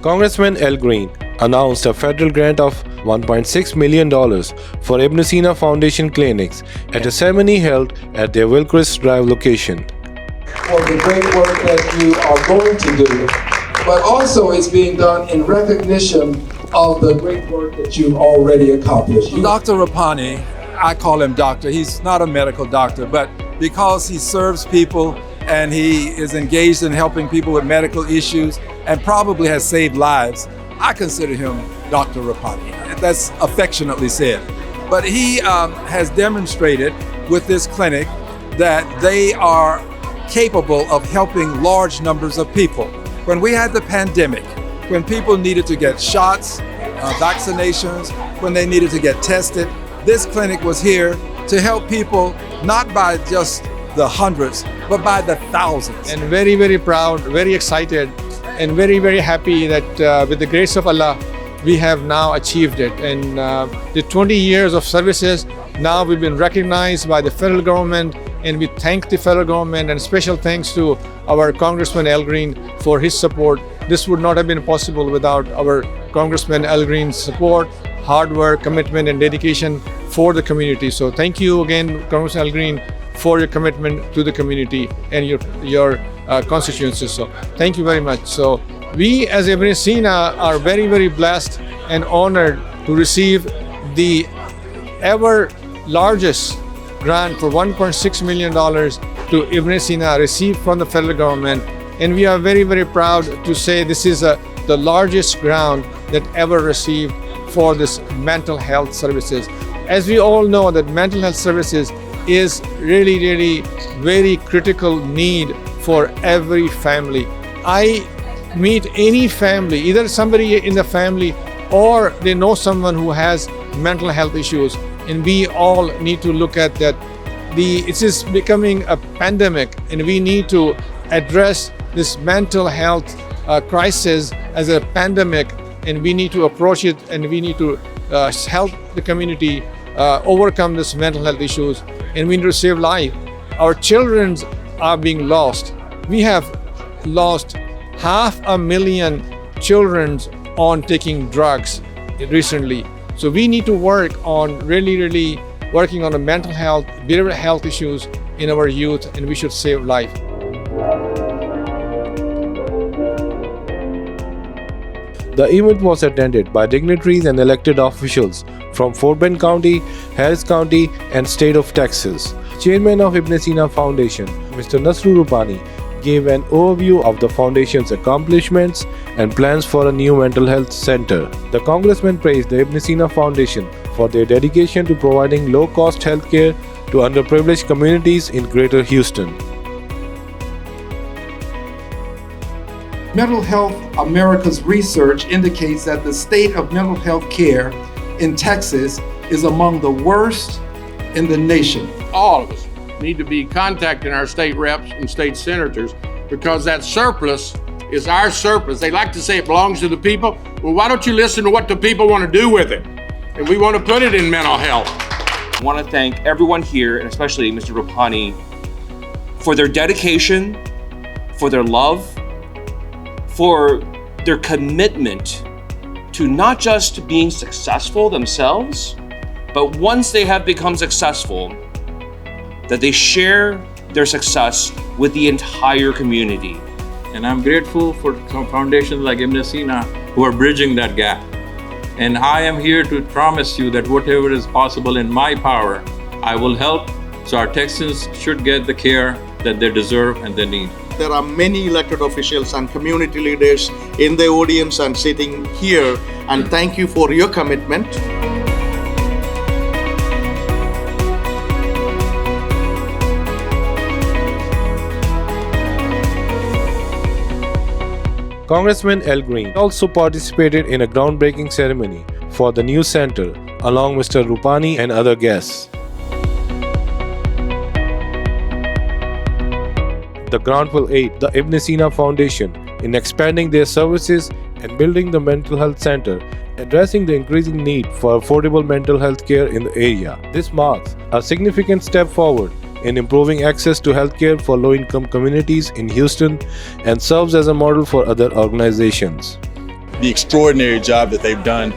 Congressman Al Green announced a federal grant of $1.6 million for Ibn Sina Foundation clinics at a ceremony held at their Wilcrest Drive location. For the great work that you are going to do, but also it's being done in recognition of the great work that you've already accomplished. Dr. Rapani, I call him doctor. He's not a medical doctor, but because he serves people and he is engaged in helping people with medical issues and probably has saved lives, I consider him Dr. Rapani. That's affectionately said. But he has demonstrated with this clinic that they are capable of helping large numbers of people. When we had the pandemic, when people needed to get shots, vaccinations, when they needed to get tested, this clinic was here to help people, not by just the hundreds, but by the thousands. And very, very proud, very excited, and very, very happy that with the grace of Allah, we have now achieved it. And the 20 years of services, now we've been recognized by the federal government, and we thank the federal government, and special thanks to our Congressman Al Green for his support. This would not have been possible without our Congressman Al Green's support, hard work, commitment, and dedication for the community. So thank you again, Congressman Al Green, for your commitment to the community and your constituencies. So thank you very much. So we as Ibn Sina are very, very blessed and honored to receive the ever largest grant for $1.6 million to Ibn Sina received from the federal government. And we are very, very proud to say this is the largest grant that ever received for this mental health services. As we all know that mental health services is really, really very critical need for every family. I meet any family, either somebody in the family or they know someone who has mental health issues, and we all need to look at that. It is becoming a pandemic, and we need to address this mental health crisis as a pandemic, and we need to approach it, and we need to help the community overcome this mental health issues, and we need to save life. Our children are being lost. We have lost 500,000 children on taking drugs recently. So we need to work on really working on the mental health, behavioral health issues in our youth, and we should save life. The event was attended by dignitaries and elected officials from Fort Bend County, Harris County, and state of Texas. Chairman of Ibn Sina Foundation, Mr. Nasru Rupani, gave an overview of the foundation's accomplishments and plans for a new mental health center. The congressman praised the Ibn Sina Foundation for their dedication to providing low-cost healthcare to underprivileged communities in Greater Houston. Mental Health America's research indicates that the state of mental health care in Texas is among the worst in the nation. All of us need to be contacting our state reps and state senators, because that surplus is our surplus. They like to say it belongs to the people. Well, why don't you listen to what the people want to do with it? And we want to put it in mental health. I want to thank everyone here, and especially Mr. Rapani, for their dedication, for their love, for their commitment to not just being successful themselves, but once they have become successful, that they share their success with the entire community. And I'm grateful for foundations like Ibn Sina who are bridging that gap. And I am here to promise you that whatever is possible in my power, I will help, so our Texans should get the care that they deserve and they need. There are many elected officials and community leaders in the audience and sitting here, and thank you for your commitment. Congressman Al Green also participated in a groundbreaking ceremony for the new center, along with Mr. Rupani and other guests. The grant will aid the Ibn Sina Foundation in expanding their services and building the mental health center, addressing the increasing need for affordable mental health care in the area. This marks a significant step forward in improving access to healthcare for low-income communities in Houston and serves as a model for other organizations. the extraordinary job that they've done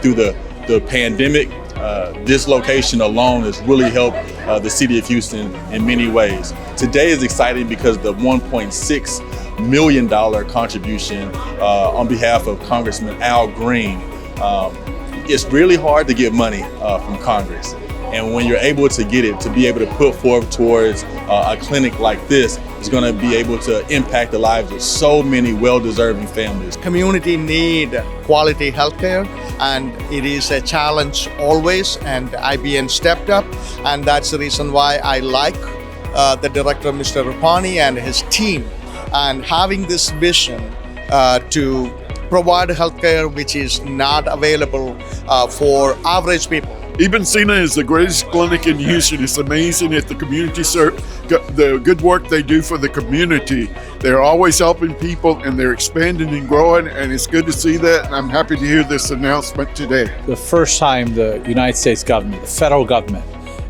through the pandemic. This location alone has really helped the city of Houston in many ways. Today is exciting because the $1.6 million contribution on behalf of Congressman Al Green. It's really hard to get money from Congress. And when you're able to get it, to be able to put forth towards a clinic like this is going to be able to impact the lives of so many well-deserving families. Community need quality healthcare, and it is a challenge always, and IBN stepped up, and that's the reason why I like the director, Mr. Rupani, and his team, and having this vision to provide healthcare which is not available for average people. Ibn Sina is the greatest clinic in Houston. It's amazing at the community, the good work they do for the community. They're always helping people, and they're expanding and growing, and it's good to see that, and I'm happy to hear this announcement today. The first time the United States government, the federal government,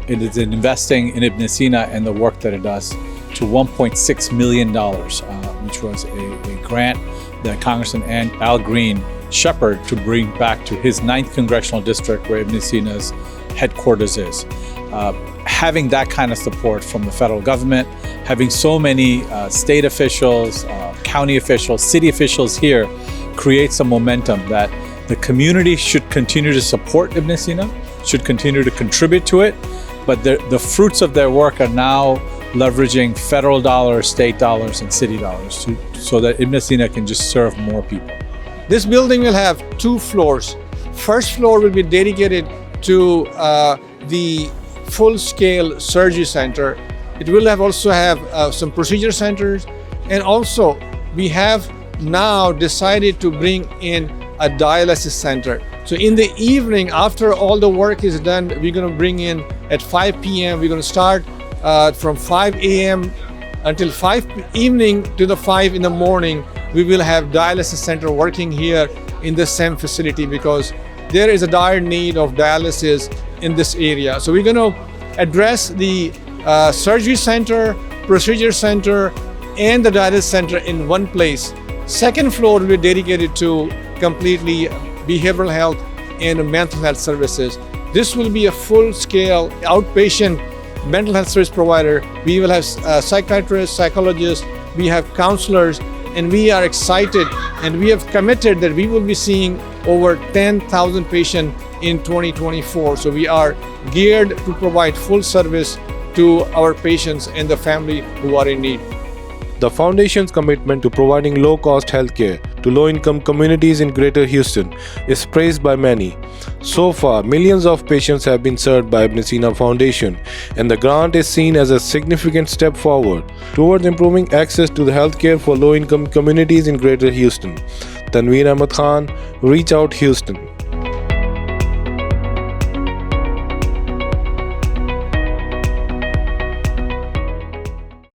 is investing in Ibn Sina and the work that it does to $1.6 million, which was a grant that Congressman Al Green shepherded to bring back to his 9th congressional district where Ibn Sina's headquarters is. Having that kind of support from the federal government, having so many state officials, county officials, city officials here creates a momentum that the community should continue to support Ibn Sina, should continue to contribute to it, but the fruits of their work are now leveraging federal dollars, state dollars, and city dollars so that Ibn Sina can just serve more people. This building will have 2 floors. First floor will be dedicated to the full-scale surgery center. It will also have some procedure centers, and also we have now decided to bring in a dialysis center. So in the evening, after all the work is done, we're going to bring in at 5 p.m. We're going to start from 5 a.m. until 5 evening to the 5 in the morning. We will have dialysis center working here in the same facility because there is a dire need of dialysis in this area. So we're going to address the surgery center, procedure center, and the dialysis center in one place. Second floor will be dedicated to completely behavioral health and mental health services. This will be a full-scale outpatient mental health service provider. We will have psychiatrists, psychologists, we have counselors, and we are excited and we have committed that we will be seeing over 10,000 patients in 2024. So we are geared to provide full service to our patients and the family who are in need. The Foundation's commitment to providing low-cost healthcare to low-income communities in Greater Houston is praised by many. So far, millions of patients have been served by Ibn Sina Foundation, and the grant is seen as a significant step forward towards improving access to the healthcare for low-income communities in Greater Houston. Tanveer Ahmed Khan, Reach Out Houston.